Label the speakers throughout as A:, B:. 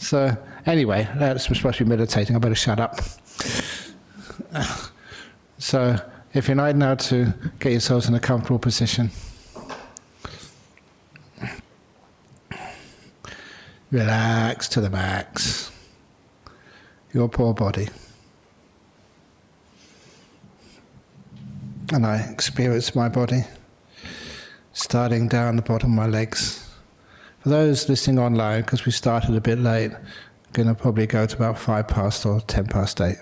A: So anyway, that's supposed to be meditating. I better shut up. So if you're not now to get yourselves in a comfortable position, relax to the max. Your poor body. And I experience my body starting down the bottom of my legs. For those listening online, because we started a bit late, I'm going to probably go to about 5 past or 10 past 8.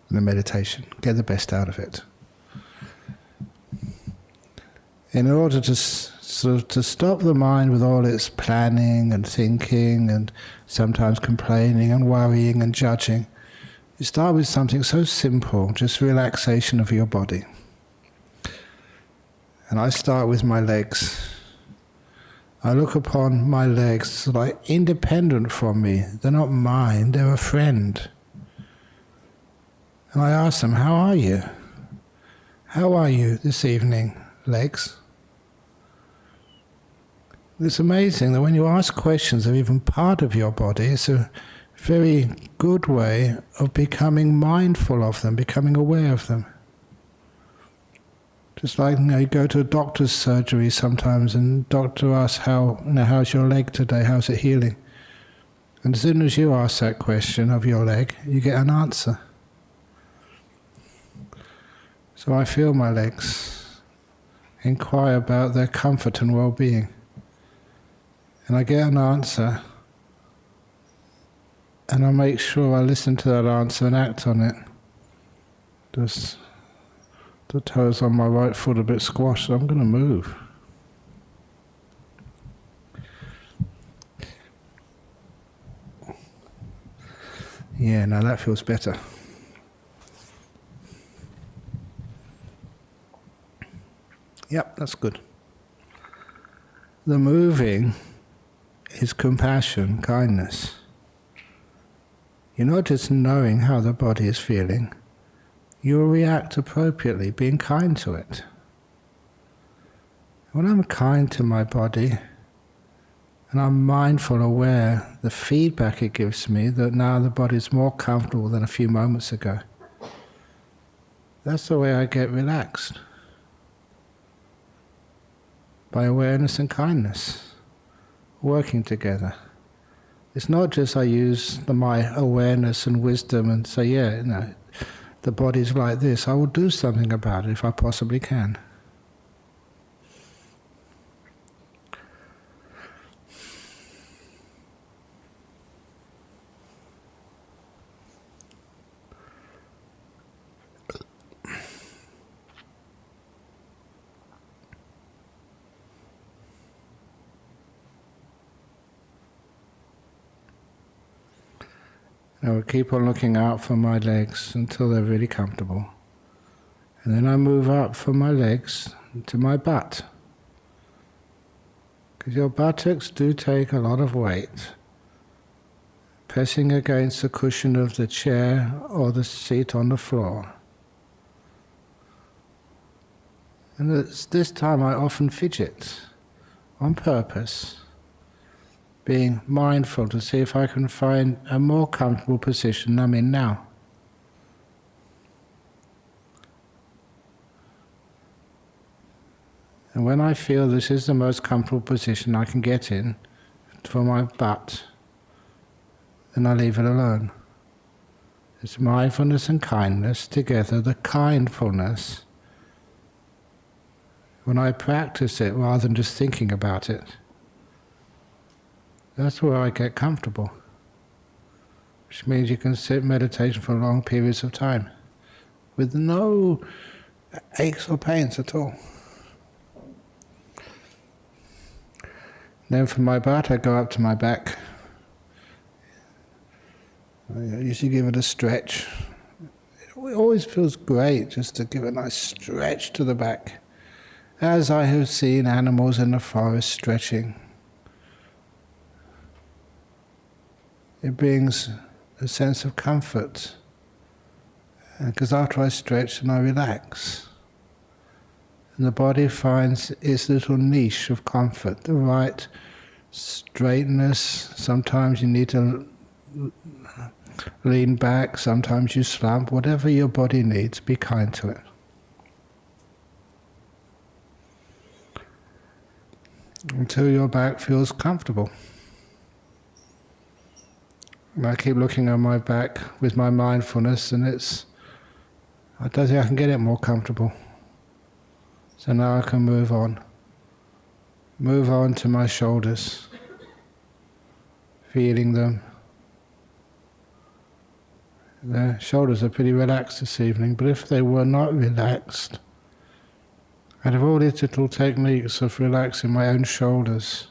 A: In the meditation, get the best out of it. In order to stop the mind with all its planning and thinking and sometimes complaining and worrying and judging, you start with something so simple, just relaxation of your body. And I start with my legs. I look upon my legs like independent from me. They're not mine, they're a friend. And I ask them, how are you? How are you this evening, legs? It's amazing that when you ask questions of even part of your body, it's a very good way of becoming mindful of them, becoming aware of them. Just like, you go to a doctor's surgery sometimes and the doctor asks, how's your leg today, how's it healing? And as soon as you ask that question of your leg, you get an answer. So I feel my legs, inquire about their comfort and well-being. And I get an answer, and I make sure I listen to that answer and act on it. Just the toes on my right foot a bit squashed, so I'm going to move. Yeah, now that feels better. Yep, that's good. The moving is compassion, kindness. You're not just knowing how the body is feeling, you will react appropriately, being kind to it. When I'm kind to my body, and I'm mindful, aware, the feedback it gives me, that now the body is more comfortable than a few moments ago. That's the way I get relaxed. By awareness and kindness, working together. It's not just I use my awareness and wisdom and say, the body's like this, I will do something about it if I possibly can. I will keep on looking out for my legs until they're really comfortable. And then I move up from my legs to my butt. Because your buttocks do take a lot of weight. Pressing against the cushion of the chair or the seat on the floor. And at this time I often fidget on purpose. Being mindful to see if I can find a more comfortable position I'm in now. And when I feel this is the most comfortable position I can get in for my butt, then I leave it alone. It's mindfulness and kindness together, the kindfulness. When I practice it rather than just thinking about it, that's where I get comfortable, which means you can sit in meditation for long periods of time with no aches or pains at all. Then from my butt I go up to my back. I usually give it a stretch. It always feels great just to give a nice stretch to the back, as I have seen animals in the forest stretching. It brings a sense of comfort, because after I stretch and I relax, and the body finds its little niche of comfort, the right straightness. Sometimes you need to lean back, sometimes you slump. Whatever your body needs, be kind to it. Until your back feels comfortable. And I keep looking at my back with my mindfulness, and I don't think I can get it more comfortable. So now I can move on. Move on to my shoulders, feeling them. The shoulders are pretty relaxed this evening, but if they were not relaxed, I'd have all these little techniques of relaxing my own shoulders.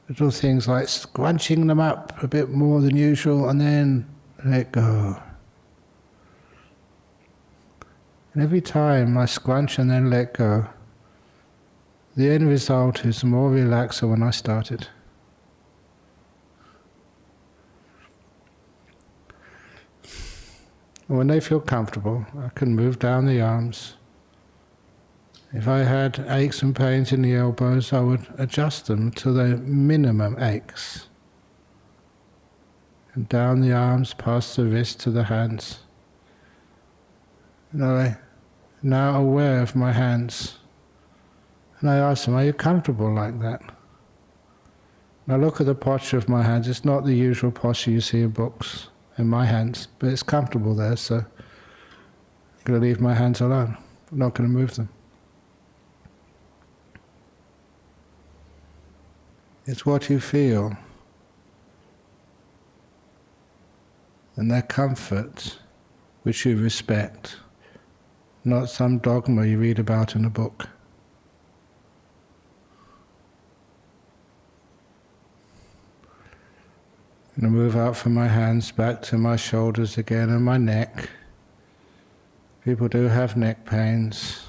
A: Little things like scrunching them up a bit more than usual and then let go. And every time I scrunch and then let go, the end result is more relaxed than when I started. When they feel comfortable, I can move down the arms. If I had aches and pains in the elbows, I would adjust them to the minimum aches. And down the arms, past the wrist to the hands. And I'm now aware of my hands. And I ask them, are you comfortable like that? And I look at the posture of my hands. It's not the usual posture you see in books. In my hands, but it's comfortable there, so I'm going to leave my hands alone. I'm not going to move them. It's what you feel and their comfort which you respect, not some dogma you read about in a book. I'm going to move out from my hands back to my shoulders again and my neck. People do have neck pains,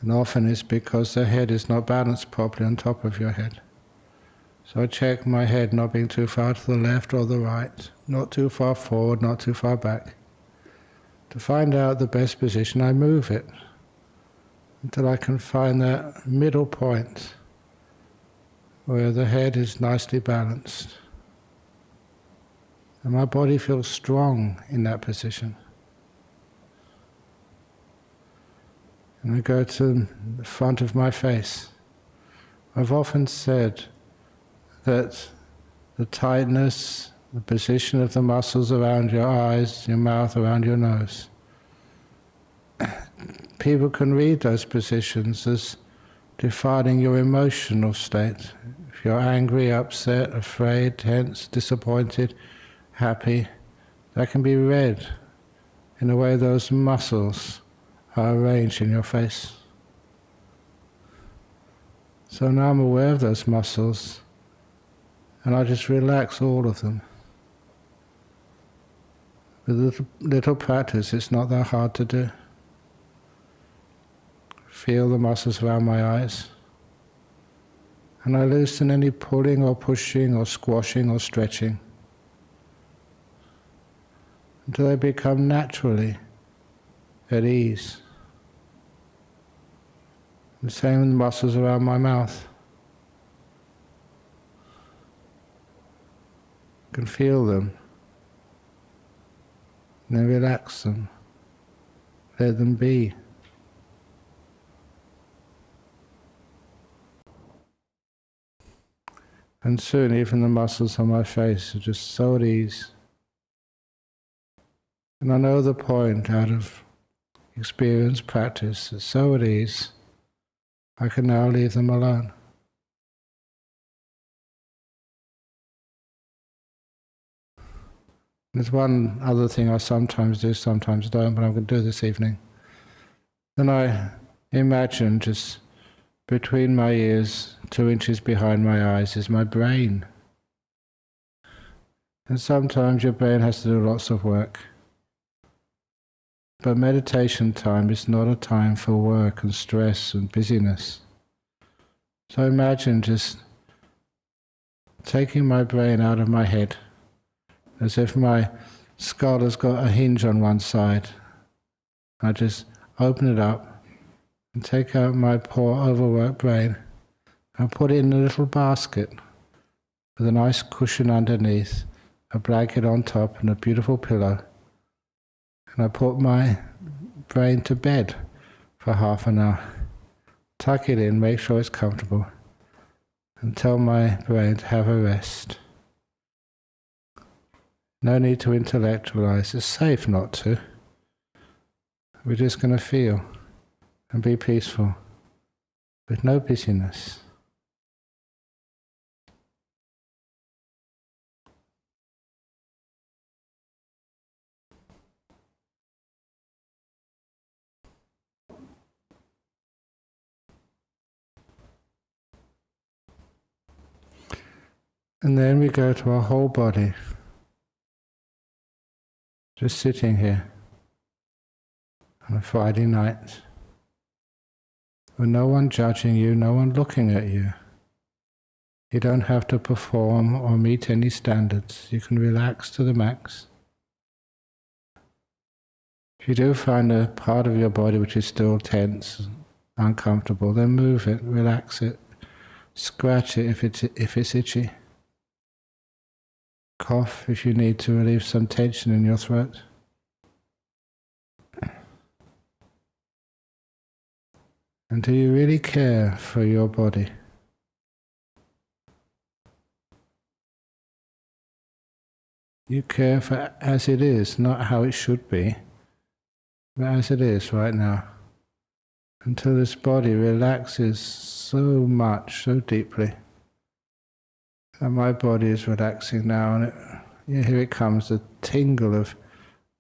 A: and often it's because their head is not balanced properly on top of your head. So I check my head not being too far to the left or the right, not too far forward, not too far back. To find out the best position, I move it until I can find that middle point where the head is nicely balanced. And my body feels strong in that position. And I go to the front of my face. I've often said that the tightness, the position of the muscles around your eyes, your mouth, around your nose, people can read those positions as defining your emotional state. If you're angry, upset, afraid, tense, disappointed, happy, that can be read in the way those muscles are arranged in your face. So now I'm aware of those muscles, and I just relax all of them. With little practice, it's not that hard to do. Feel the muscles around my eyes, and I loosen any pulling or pushing or squashing or stretching, until they become naturally at ease. The same with the muscles around my mouth. You can feel them, and then relax them. Let them be. And soon even the muscles on my face are just so at ease. And I know the point out of experience, practice, is so at ease, I can now leave them alone. There's one other thing I sometimes do, sometimes don't, but I'm going to do this evening. Then I imagine just between my ears, 2 inches behind my eyes, is my brain. And sometimes your brain has to do lots of work. But meditation time is not a time for work and stress and busyness. So imagine just taking my brain out of my head, as if my skull has got a hinge on one side. I just open it up and take out my poor overworked brain I put it in a little basket with a nice cushion underneath, a blanket on top and a beautiful pillow. And I put my brain to bed for half an hour. Tuck it in, make sure it's comfortable, and tell my brain to have a rest. No need to intellectualize, it's safe not to. We're just going to feel and be peaceful with no busyness. And then we go to our whole body, just sitting here on a Friday night, with no one judging you, no one looking at you. You don't have to perform or meet any standards. You can relax to the max. If you do find a part of your body which is still tense, uncomfortable, then move it, relax it, scratch it if it's itchy. Cough if you need to relieve some tension in your throat. And do you really care for your body? You care for as it is, not how it should be, but as it is right now. Until this body relaxes so much, so deeply. And my body is relaxing now, and here it comes, the tingle of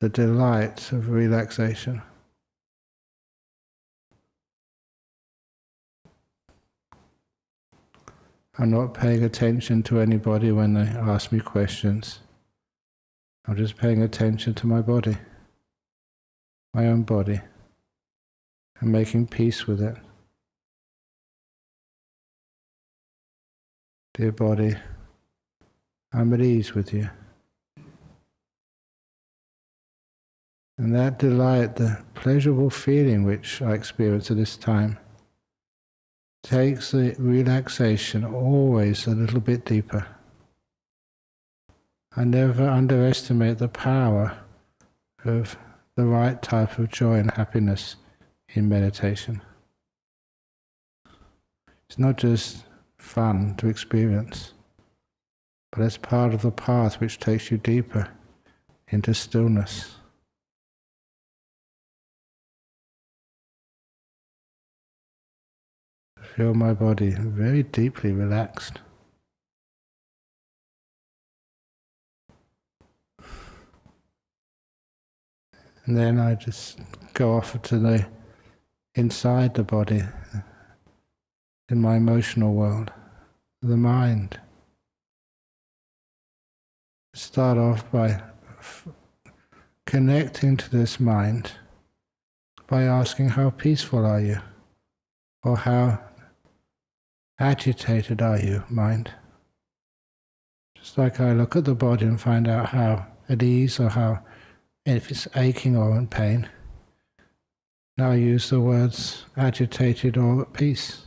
A: the delight of relaxation. I'm not paying attention to anybody when they ask me questions. I'm just paying attention to my body, my own body, and making peace with it. Dear body, I'm at ease with you. And that delight, the pleasurable feeling which I experience at this time, takes the relaxation always a little bit deeper. I never underestimate the power of the right type of joy and happiness in meditation. It's not just fun to experience, but it's part of the path which takes you deeper into stillness. I feel my body very deeply relaxed. And then I just go off to the inside the body, in my emotional world, the mind. Start off by connecting to this mind by asking, how peaceful are you? Or how agitated are you, mind? Just like I look at the body and find out how at ease or how, if it's aching or in pain. Now I use the words agitated or at peace.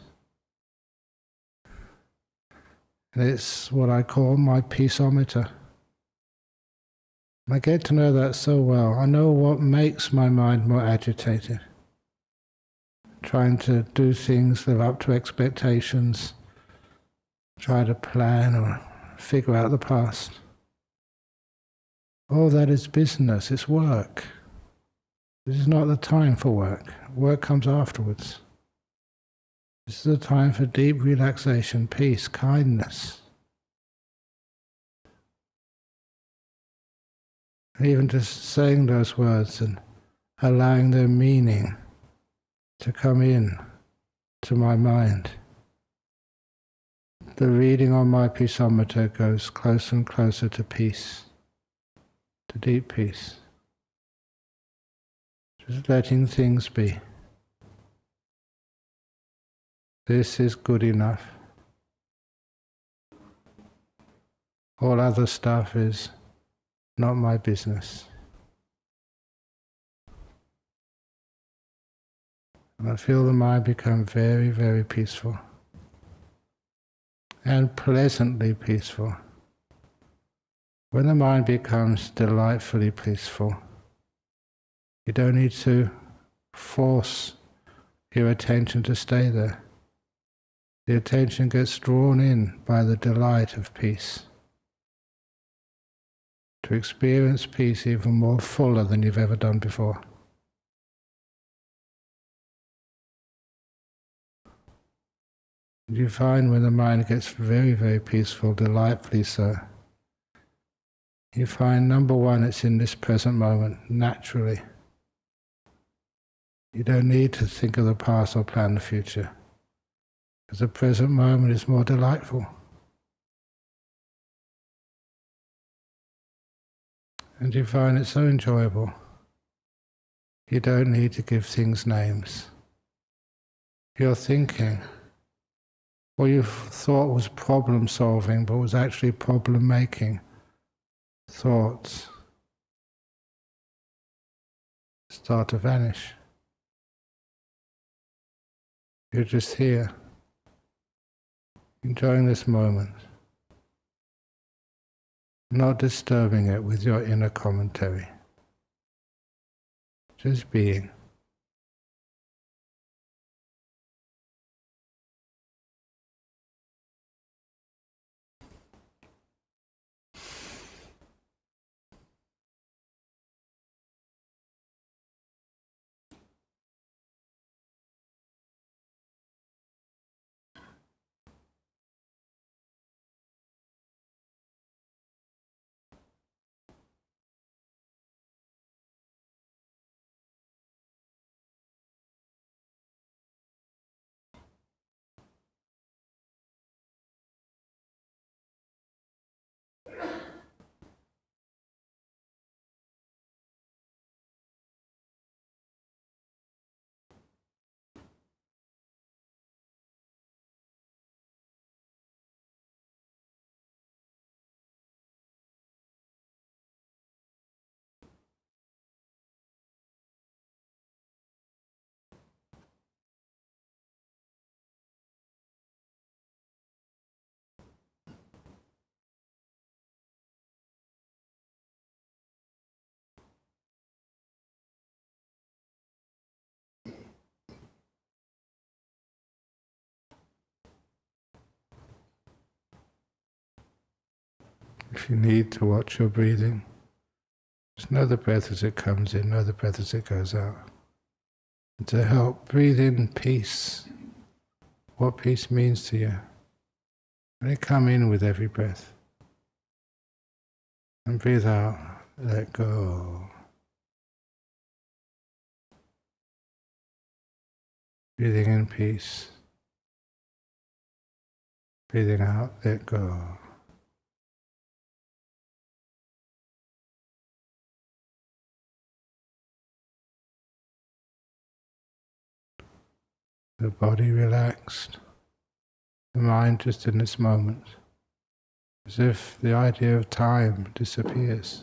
A: And it's what I call my peaceometer. I get to know that so well. I know what makes my mind more agitated. Trying to do things, live up to expectations, try to plan or figure out the past. All that is business, it's work. This is not the time for work. Work comes afterwards. This is the time for deep relaxation, peace, kindness. Even just saying those words and allowing their meaning to come in to my mind. The reading on my peaceometer goes closer and closer to peace, to deep peace. Just letting things be. This is good enough. All other stuff is not my business. And I feel the mind become very, very peaceful. and pleasantly peaceful. When the mind becomes delightfully peaceful, you don't need to force your attention to stay there. The attention gets drawn in by the delight of peace. To experience peace even more fuller than you've ever done before. You find when the mind gets very, very peaceful, delightfully so, you find, number one, it's in this present moment, naturally. You don't need to think of the past or plan the future, because the present moment is more delightful. And you find it so enjoyable. You don't need to give things names. You're thinking, what you thought was problem solving, but was actually problem making thoughts start to vanish. You're just here, enjoying this moment, not disturbing it with your inner commentary, just being. If you need to watch your breathing, just know the breath as it comes in, know the breath as it goes out. And to help breathe in peace, what peace means to you. Let it come in with every breath. And breathe out, let go. Breathing in peace. Breathing out, let go. The body relaxed, the mind just in this moment, as if the idea of time disappears.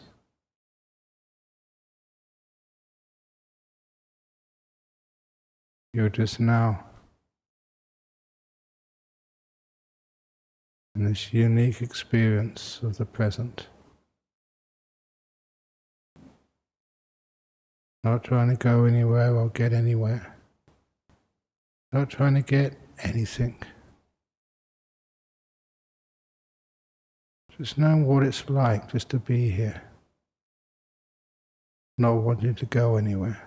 A: You're just now in this unique experience of the present. Not trying to go anywhere or get anywhere. Not trying to get anything. Just knowing what it's like just to be here. Not wanting to go anywhere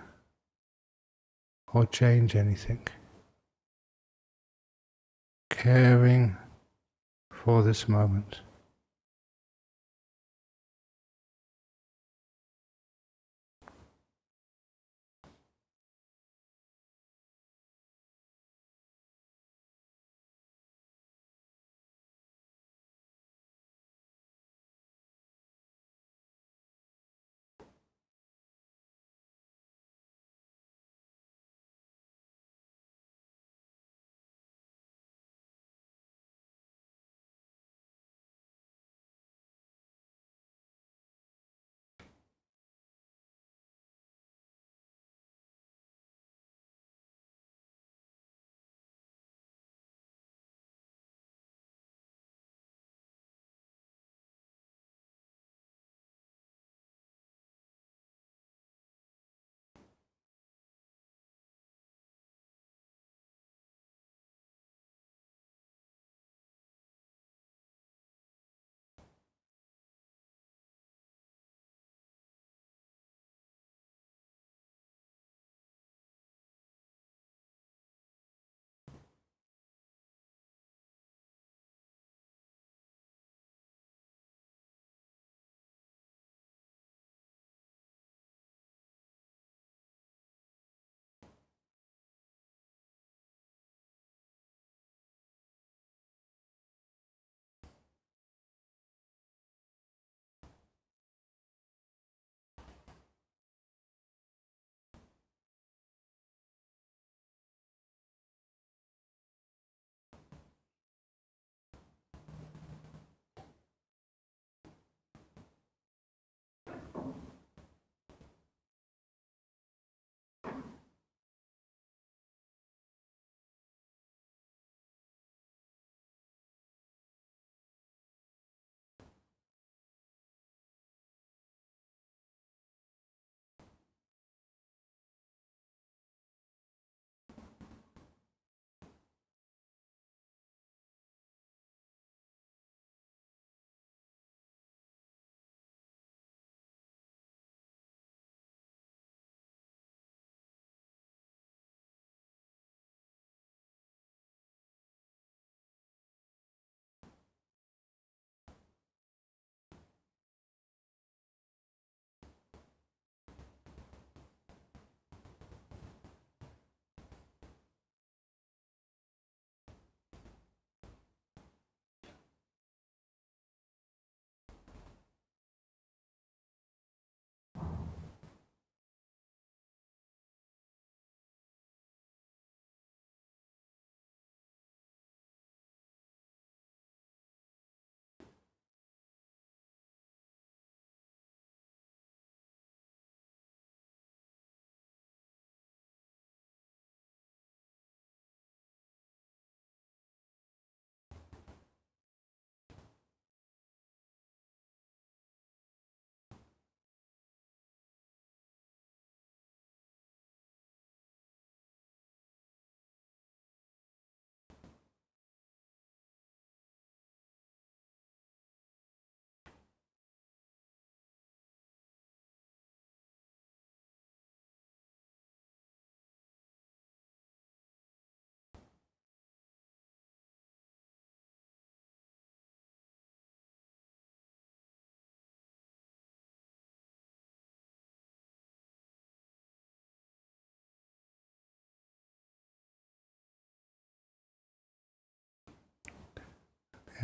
A: or change anything. Caring for this moment.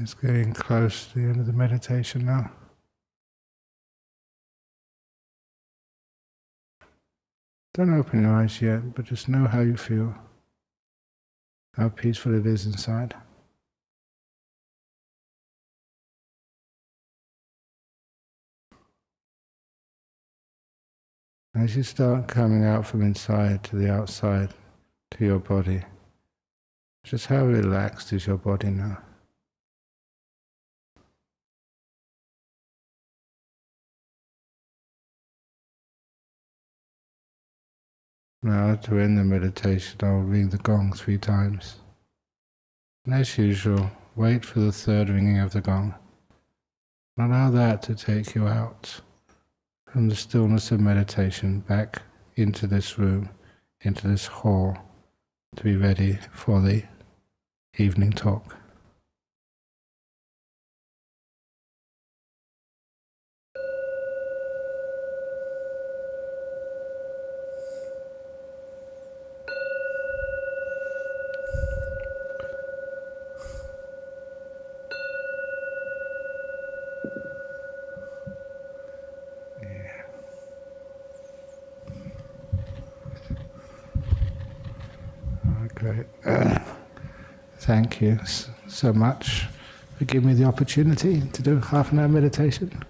A: It's getting close to the end of the meditation now. Don't open your eyes yet, but just know how you feel, how peaceful it is inside. As you start coming out from inside to the outside, to your body, just how relaxed is your body now? Now, to end the meditation, I'll ring the gong 3 times. And as usual, wait for the 3rd ringing of the gong. Allow that to take you out from the stillness of meditation back into this room, into this hall, to be ready for the evening talk. Great. Thank you so much for giving me the opportunity to do half an hour meditation.